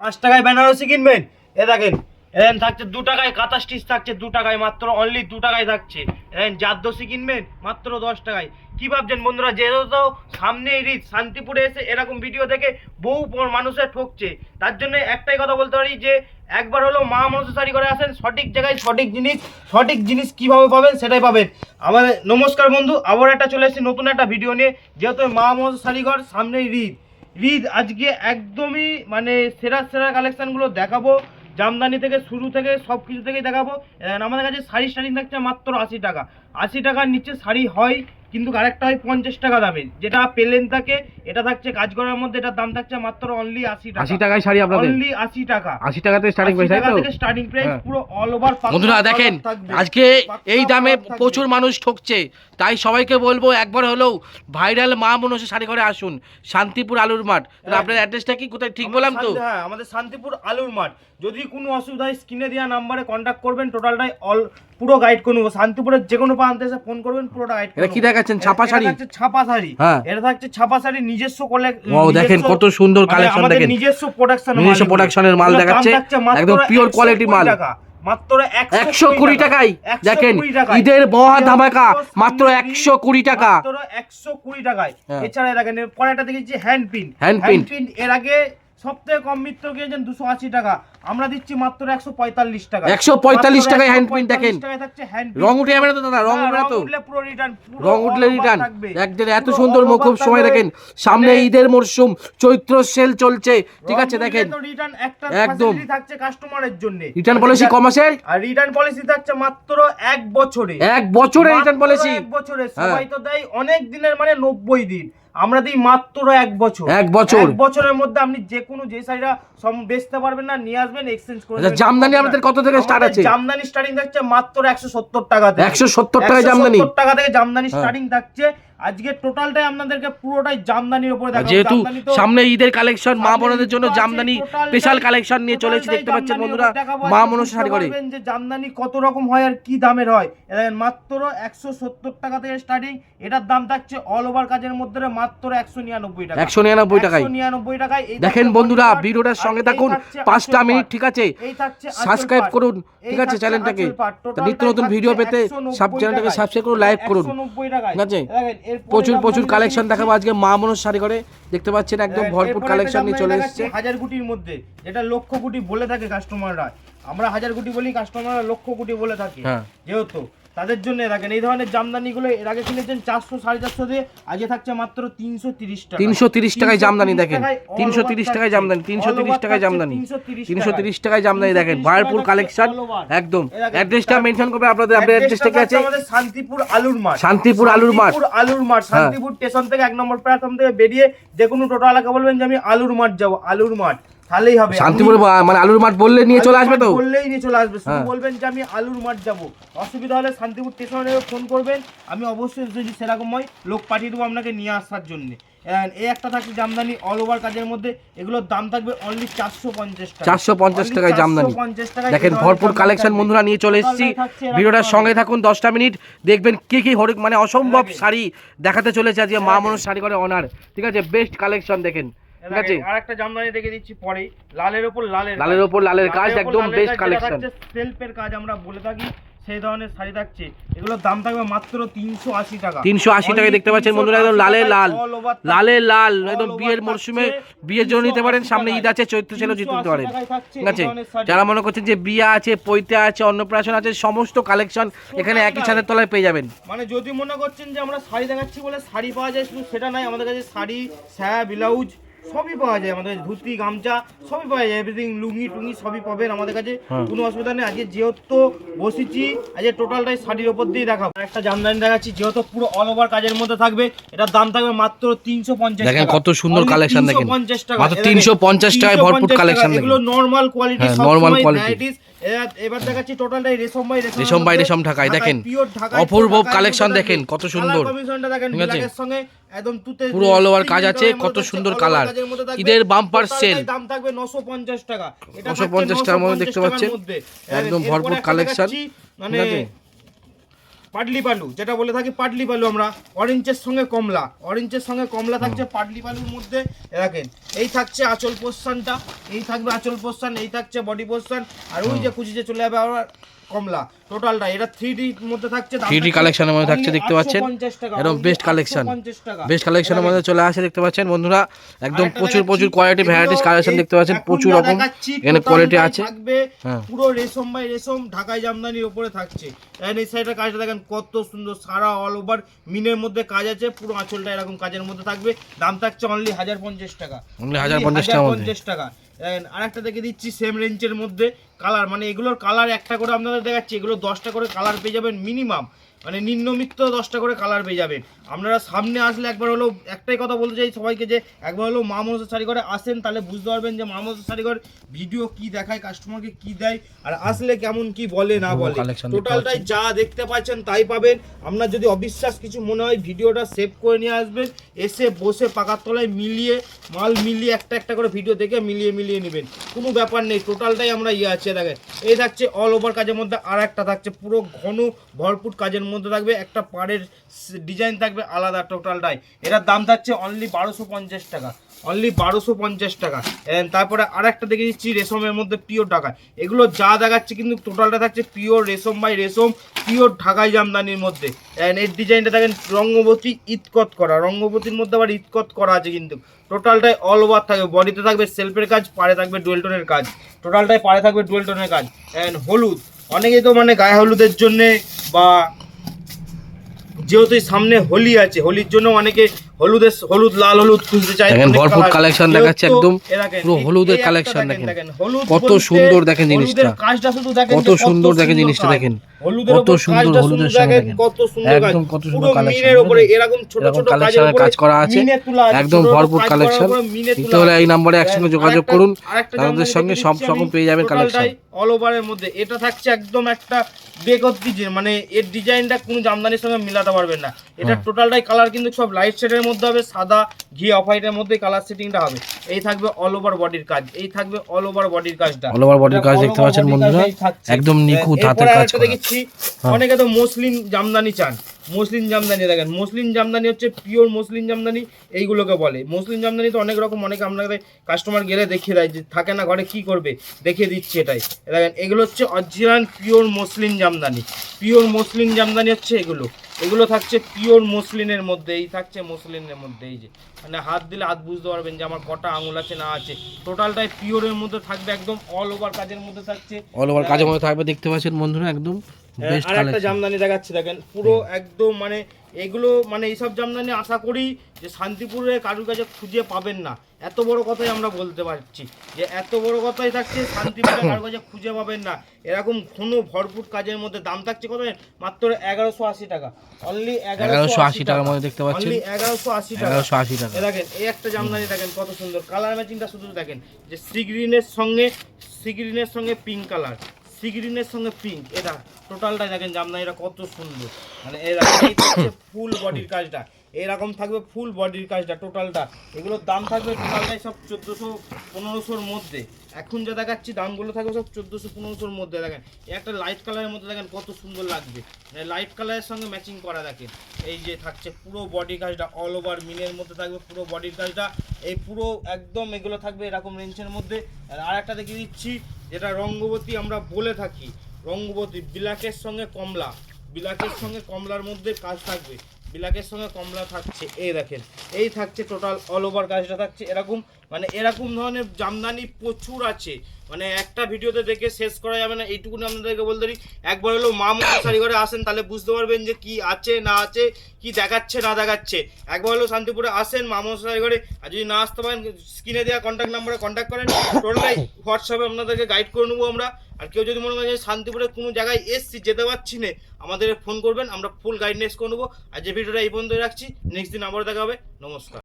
5 টাকায় বেনারসি কিনবেন, এ দেখেন এখানে থাকছে 2 টাকায় কাঁথা স্টিচ থাকছে 2 টাকায়, মাত্র অনলি 2 টাকায় থাকছে। এখানে জারদোসি কিনবেন মাত্র 10 টাকায়। কি ভাবছেন বন্ধুরা, যেহেতু সামনে ঈদ, শান্তিপুরে এসে এরকম ভিডিও দেখে বহু মানুষের ঠকছে, তার জন্য একটাই কথা বলতে পারি যে একবার হলো মা মনসা শাড়ি করে আসেন, সঠিক জায়গায় সঠিক জিনিস কিভাবে পাবেন সেটাই পাবেন। আমাদের নমস্কার বন্ধু, আবার একটা চলে এসেছি নতুন একটা ভিডিও নিয়ে। যেহেতু মা মনসা শাড়িঘর সামনেই ঈদ আজকে একদমই মানে সেরা কালেকশনগুলো দেখাবো। জামদানি থেকে শুরু থেকে সব কিছু থেকেই দেখাবো। আমাদের কাছে শাড়ি স্টার্টিং থাকছে মাত্র 80 টাকা। 80 টাকার নিচে শাড়ি হয়, কিন্তু আরেকটা হয় 50 টাকা দামের, যেটা প্লেন থাকে। এটা থাকছে কাজ করার মধ্যে, এটার দাম থাকছে মাত্র অনলি 80 টাকা। 80 টাকায় শাড়ি আপনাদের অনলি 80 টাকা। 80 টাকা থেকে স্টার্টিং প্রাইস, তাই তো? স্টার্টিং প্রাইস পুরো অল ওভার। বন্ধুরা দেখেন, আজকে এই দামে প্রচুর মানুষ ঠকছে, তাই সবাইকে বলবো একবার হলেও ভাইরাল মা মনসা শাড়ি ঘরে আসুন, শান্তিপুর আলুর মাঠ। আপনার অ্যাড্রেসটা কি, কোথায় ঠিক বললাম তো? হ্যাঁ, আমাদের শান্তিপুর আলুর মাঠ। যদি কোনো অসুবিধা হয় স্ক্রিনে দেওয়া নাম্বারে কন্ট্যাক্ট করবেন, টোটালটাই পুরো গাইড করে নেবো। শান্তিপুরের যে কোনো প্রান্তে এসে ফোন করবেন, পুরোটা গাইড করে। এটা কি দেখাচ্ছেন? ছাপা শাড়ি? ছাপা শাড়ি, এটা থাকছে ছাপা শাড়ি নিজস্ব ও দেখেন কত সুন্দর কালেকশন, দেখেন নিজস্ব প্রোডাকশনের মাল দেখাচ্ছে, একদম পিওর কোয়ালিটি মাল। মাত্র 120 টাকায় দেখেন, ঈদের মহা ধামাকা, মাত্র 120 টাকা। মাত্র 120 টাকায়। এছাড়া দেখেন পরেরটা দেখেছি হ্যান্ড পিন। এর আগে সবথেকে কম মিত্র কিনেছেন 280 টাকা, আমরা দিচ্ছি মাত্র 145 টাকা। 145 টাকায় হ্যান্ড পিন দেখেন। রং উঠে যাবে না তো দাদা? রং উঠলে পুরো রিটার্ন, রং উঠলে রিটার্ন। একদম এত সুন্দর মুখব সময় দেখেন, সামনে ঈদের মরশুম, চৈত্র সেল চলছে, ঠিক আছে? দেখেন রিটার্ন একটা একদম ফ্যাসিলিটি থাকছে কাস্টমারের জন্য। রিটার্ন পলিসি ক মাসের? আর রিটার্ন পলিসি থাকছে মাত্র 1 বছরে। 1 বছরের রিটার্ন পলিসি। 1 বছরে। সবাই তো দেয় অনেক দিনের, মানে 90 দিন, আমরা দিই মাত্র 1 বছর। 1 বছর। 1 বছরের মধ্যে আপনি যে কোনো যে শাড়িটা বেচতে পারবেন না, নিয়ে আসবেন, এক্সচেঞ্জ করে আচ্ছা, জামদানি আমাদের কত থেকে স্টার্ট আছে? জামদানি স্টার্টিং থাকছে মাত্র 170 টাকা থেকে। 170 টাকায় জামদানি? 170 টাকা থেকে জামদানি স্টার্টিং থাকছে। আজকে টোটালটাই আপনাদেরকে পুরোটাই জামদানির উপরে দেখাবো। যেহেতু সামনে ঈদের কালেকশন, মা বোনদের জন্য জামদানি স্পেশাল কালেকশন নিয়ে চলেছি, দেখতে পাচ্ছেন বন্ধুরা মা মনসা শাড়ি ঘরে। যে জামদানি কত রকম হয় আর কি দামের হয়। দেখেন মাত্র 170 টাকা থেকে স্টার্টিং, এটার দাম থাকছে অল ওভার কাজের মধ্যে মাত্র 199 টাকা। 199 টাকায়। 199 টাকায়। দেখেন বন্ধুরা, ভিডিওটার সঙ্গে থাকুন 5টা মিনিট, ঠিক আছে? সাবস্ক্রাইব করুন, ঠিক আছে, চ্যানেলটাকে। নিত্য নতুন ভিডিও পেতে সব চ্যানেলটাকে সাবস্ক্রাইব করুন, লাইক করুন, ঠিক আছে? প্রচুর কালেকশন দেখাবো আজকে মা মনসা শাড়ি ঘরে, দেখতে পাচ্ছেন একদম ভরপুর কালেকশন নিয়ে চলে এসেছে। 1000 কোটির মধ্যে, যেটা লক্ষ কোটি বলে থাকে কাস্টমাররা, আমরা 1000 কোটি বলি, কাস্টমাররা লক্ষ কোটি বলে থাকে। যেহেতু তাদের জন্য দেখেন এই ধরনের জামদানিগুলো এর আগে কিনেছেন 400 450 দিয়ে, আজকে থাকছে মাত্র 330 টাকা। 330 টাকায় জামদানি দেখেন, 330 টাকায় জামদানি, 330 টাকায় জামদানি, 330 টাকায় জামদানি দেখেন, ভরপুর কালেকশন একদম। অ্যাড্রেসটা মেনশন করবে আপনাদের, আপনাদের অ্যাড্রেসটা কি আছে? আমাদের শান্তিপুর আলুর মাঠ। শান্তিপুর আলুর মাঠ। শান্তিপুর স্টেশন থেকে 1 নম্বর প্ল্যাটফর্ম থেকে বেরিয়ে যে কোনো টোটো এলাকা বলবেন যে আমি আলুর মাঠ যাব, আলুর মাঠ, তাহলেই হবে। শান্তিপুর মানে আলুর মাঠ বললে নিয়ে চলে আসবে তো? বললেই নিয়ে চলে আসবে, শুধু বলবেন যে আমি আলুর মাঠ যাব। অসুবিধা হলে শান্তিপুর স্টেশনে ফোন করবেন, আমি অবশ্যই যদি সেরকম হয় লোক পাঠিয়ে দেবো আপনাকে নিয়ে আসার জন্য। এই একটা থাকছে জামদানি অল ওভার কাজের মধ্যে, এগুলোর দাম থাকবে অনলি 450 টাকা। 450 টাকায় জামদানি দেখেন, ভরপুর কালেকশন বন্ধুরা নিয়ে চলে এসেছি। ভিডিওটার সঙ্গে থাকুন 10টা মিনিট, দেখবেন কি হরেক মানে অসম্ভব শাড়ি দেখাতে চলেছে আজকে মা মনসা শাড়ি ঘরে অনার, ঠিক আছে? বেস্ট কালেকশন দেখেন, ঠিক আছে? আরেকটা জামদানি দেখে দিচ্ছি পরে, লালের উপর লালের কাজ, একদম বেস্ট কালেকশন। সেলফের কাজ আমরা বলে থাকি, সেই ধরনের শাড়ি থাকছে। এগুলোর দাম থাকবে মাত্র 380 টাকা। 380 টাকায় দেখতে পাচ্ছেন বন্ধুরা, একদম লালে লাল, একদম বিয়ের মরশুমে বিয়ের জন্য নিতে পারেন। সামনে ঈদ আছে, চৈত্র সেলও জিতে নিতে পারেন, ঠিক আছে? যারা মনে করছেন যে বিয়ে আছে, পৈতে আছে, অন্নপ্রাশন আছে, সমস্ত কালেকশন এখানে একই ছাদের তলায় পেয়ে যাবেন। মানে যদি মনে করছেন যে আমরা শাড়ি দেখাচ্ছি বলে শাড়ি পাওয়া যায়, শুধু সেটা নয়, আমাদের কাছে শাড়ি, সায়া, ব্লাউজ সবই পাওয়া যায়। আমাদের ধুতি, গামছা সবই পাওয়া যায়, এভরিথিং, লুঙ্গি টুঙ্গি সবই পাবেন আমাদের কাছে, কোনো অসুবিধা নেই। আজকে যেহেতু বসেছি, আজকে টোটালটাই শাড়ির উপর দিয়ে দেখাবো। একটা জামদানি দেখাচ্ছি, যেহেতু পুরো অল ওভার কাজের মধ্যে থাকবে, এটার দাম থাকবে মাত্র 350 টাকা। দেখেন কত সুন্দর কালেকশন, দেখেন মাত্র 350 টাকায় ভরপুর কালেকশন। এগুলো নরমাল কোয়ালিটি, নরমাল কোয়ালিটি। এবার দেখাচ্ছি টোটালটাই রেশম ঢাকায়, দেখেন অপূর্ব কালেকশন, দেখেন কত সুন্দর, ঠিক আছে? একদম পুরো অল ওভার কাজ আছে, কত সুন্দর কালার। ঈদের বাম্পার সেল, দাম থাকবে 950 টাকা। 950 টাকার মধ্যে দেখতে পাচ্ছেন একদম ভরপুর কালেকশন, মানে পাটলি পালু, যেটা বলে থাকি পাটলি পালু আমরা, অরেঞ্জের সঙ্গে কমলা, অরেঞ্জের সঙ্গে কমলা থাকছে পাটলি পালুর মধ্যে। দেখেন এই থাকছে আঁচল পোস্টানটা, এই থাকবে আঁচল পোস্টান, এই থাকছে বডি পোস্টান, আর ওই যে কুচিতে চলে যাবে আবার কমলা। টোটালটা এটা 3D মধ্যে থাকছে, 3D কালেকশনের মধ্যে থাকছে, দেখতে পাচ্ছেন এরকম বেস্ট কালেকশন, বেস্ট কালেকশনের মধ্যে চলে আসে, দেখতে পাচ্ছেন বন্ধুরা একদম প্রচুর কোয়ালিটি ভ্যারাইটিস কালেকশন দেখতে পাচ্ছেন, প্রচুর রকম এখানে কোয়ালিটি আছে। পুরো রেশম বাই রেশম ঢাকাই জামদানির উপরে থাকছে। এই সাইডের কাজটা দেখেন কত সুন্দর, সারা অল ওভার মিনের মধ্যে কাজ আছে, পুরো আঁচলটা এরকম কাজের মধ্যে থাকবে। দাম থাকছে অনলি 1050 টাকা, অনলি 1050 টাকা। আরেকটা দেখে দিচ্ছি সেম রেঞ্জের মধ্যে কালার, মানে এগুলোর কালার একটা করে আপনাদের দেখাচ্ছি, এগুলো 10টা করে কালার পেয়ে যাবেন মিনিমাম, মানে নিম্নমিত্ত 10টা করে কালার পেয়ে যাবেন। আপনারা সামনে আসলে একবার হলো একটাই কথা বলতে চাই সবাইকে, যে একবার হলো মা মনসা শাড়িঘরে আসেন, তাহলে বুঝতে পারবেন যে মা মনসা শাড়িঘর ভিডিও কি দেখায়, কাস্টমারকে কি দেয়, আর আসলে কেমন কি বলে না বলে। টোটালটাই যা দেখতে পাচ্ছেন তাই পাবেন। আপনার যদি অবিশ্বাস কিছু মনে হয় ভিডিওটা সেভ করে নিয়ে আসবেন, এসে বসে পাকার তলায় মিলিয়ে মাল মিলিয়ে একটা করে ভিডিও দেখে মিলিয়ে নেবেন, কোনো ব্যাপার নেই। টোটালটাই আমরা আছে। দেখেন এই থাকছে অল ওভার কাজের মধ্যে, আর একটা থাকছে পুরো ঘন ভরপুর কাজের মধ্যে থাকবে, একটা পাড়ের ডিজাইন থাকবে আলাদা। টোটালটাই এটার দাম থাকছে অনলি 1250 টাকা, অনলি 1250 টাকা। তারপরে আর একটা দেখে দিচ্ছি রেশমের মধ্যে পিওর ঢাকায়, এগুলো যা দেখাচ্ছে কিন্তু টোটালটা থাকছে পিওর রেশম বাই রেশম, পিওর ঢাকাই জামদানির মধ্যে। এর ডিজাইনটা দেখেন রঙ্গবতী ইতকত করা, রঙ্গবতীর মধ্যে আবার ইতকত করা আছে কিন্তু। টোটালটাই অল ওভার থাকবে, বডিতে থাকবে সেলফের কাজ, পাড়ে থাকবে ডুয়েল টোনের কাজ, টোটালটাই পাড়ে থাকবে ডুয়েল টোনের কাজ। হলুদ, অনেকেই তো মানে গায়ে হলুদের জন্যে, বা যেহেতু সামনে হোলি আছে, হোলির জন্য অনেকে হলুদ লাল হলুদ খুঁজতে চায়। দেখেন ভরপুর কালেকশন দেখাচ্ছে, একদম পুরো হলুদের কালেকশন দেখেন, কত সুন্দর দেখেন জিনিসটা, কাজটা শুধু দেখেন কত সুন্দর দেখেন জিনিসটা, দেখেন কত সুন্দর হলুদের সঙ্গে দেখেন, একদম কত সুন্দর কালেকশন, এরকম ছোট ছোট কালেকশনের কাজ করা আছে, একদম ভরপুর কালেকশন। নিতে হলে এই নম্বরে একসঙ্গে যোগাযোগ করুন, তাদের সঙ্গে সব রকম পেয়ে যাবেন কালেকশন অল ওভারের মধ্যে। এটা থাকছে একদম একটা বেগতি, মানে এর ডিজাইনটা কোনো জামদানির সঙ্গে মিলাতে পারবেন না। এটা টোটালটাই কালার কিন্তু সব লাইট শেডের মধ্যে হবে, সাদা ঘি অফ হোয়াইটের মধ্যে কালার সেটিংটা হবে। এই থাকবে অল ওভার বডির কাজ, এই থাকবে অল ওভার বডির কাজটা, অল ওভার বডির কাজ দেখতে পাচ্ছেন বন্ধুরা, একদম নিখুঁত হাতের কাজ করা। দেখেছি অনেকে তো মসলিন জামদানি চান, মসলিন জামদানি দেখেন, মসলিন জামদানি হচ্ছে পিওর মসলিন জামদানি এইগুলোকে বলে। মসলিন জামদানি তো অনেক রকম, অনেকে আপনাদের কাস্টমার গেলে দেখিয়ে দেয়, যে থাকে না ঘরে কি করবে, দেখিয়ে দিচ্ছে এটাই। দেখেন এগুলো হচ্ছে original pure muslin Jamdani, pure muslin Jamdani হচ্ছে এগুলো। এগুলো থাকছে পিওর মসলিনের মধ্যে, এই থাকছে মসলিনের মধ্যে, এই যে মানে হাত দিলে হাত বুঝতে পারবেন যে আমার কটা আঙুল আছে না আছে। টোটালটাই পিওরের মধ্যে থাকবে, একদম অল ওভার কাজের মধ্যে থাকছে, অল ওভার কাজের মধ্যে থাকবে, দেখতে পাচ্ছেন বন্ধুরা একদম বেস্ট আর একটা কালেকশন। জামদানি দেখাচ্ছি দেখেন পুরো একদম, মানে এগুলো মানে এইসব জামদানি আশা করি যে শান্তিপুরে কারুর কাছে খুঁজে পাবেন না, এত বড় কথাই আমরা বলতে পারছি, যে এত বড় কথাই থাকছে শান্তিপুরে কারুর কাছে খুঁজে পাবেন না এরকম ঘন ভরপুর কাজের মধ্যে। দাম থাকছে কত মাত্র 1180 টাকা, অনলি 1180 টাকার মধ্যে দেখতে পাচ্ছেন, 1180 টাকা। দেখেন এই একটা জামদানি দেখেন কত সুন্দর, কালার ম্যাচিংটা শুধু দেখেন, যে সি গ্রিনের সঙ্গে পিঙ্ক কালার, সি গ্রিনের সঙ্গে পিঙ্ক, এটা টোটালটাই দেখেন জামদানিটা কত সুন্দর, মানে ফুল বডির কাজটা এরকম থাকবে, ফুল বডির কাজটা টোটালটা। এগুলোর দাম থাকবে টোটালটাই সব 1400-1500-র মধ্যে। এখন যা দেখাচ্ছি দামগুলো থাকবে সব 1400-1500-র মধ্যে। দেখেন একটা লাইট কালারের মধ্যে দেখেন কত সুন্দর লাগবে, লাইট কালারের সঙ্গে ম্যাচিং করা। দেখেন এই যে থাকছে পুরো বডি কাজটা, অল ওভার মিনের মধ্যে থাকবে পুরো বডির কাজটা, এই পুরো একদম এগুলো থাকবে এরকম রেঞ্জের মধ্যে। আর একটা দেখিয়ে দিচ্ছি যেটা রঙ্গবতী আমরা বলে থাকি, রঙ্গবতী ব্ল্যাকের সঙ্গে কমলা, ব্ল্যাকের সঙ্গে কমলার মধ্যে কাজ থাকবে, ব্ল্যাকের সঙ্গে কমলা থাকছে। এই দেখেন এই থাকছে টোটাল অল ওভার কাজটা থাকছে এরকম, মানে এরকম ধরনের জামদানি প্রচুর আছে, মানে একটা ভিডিওতে দেখে শেষ করা যাবে না। এইটুকুনি আপনাদেরকে বলতে পারি, একবার হলো মা মনসা শাড়িঘরে আসেন, তাহলে বুঝতে পারবেন যে কি আছে না আছে, কি দেখাচ্ছে না দেখাচ্ছে। একবার হলো শান্তিপুরে আসেন মা মনসা শাড়িঘরে, আর যদি না আসতে পারেন স্ক্রিনে দেওয়া কন্ট্যাক্ট নাম্বারে কন্ট্যাক্ট করেন, টোটালটাই হোয়াটসঅ্যাপে আপনাদেরকে গাইড করে নেবো আমরা। আর কেউ যদি মনে করেন যে শান্তিপুরে কোনো জায়গায় এসছি যেতে পারছি না, আমাদের ফোন করবেন, আমরা ফুল গাইডনেস করে নেবো। আর যে ভিডিওটা এই পর্যন্ত রাখছি, নেক্সট দিন আবার দেখা হবে। নমস্কার।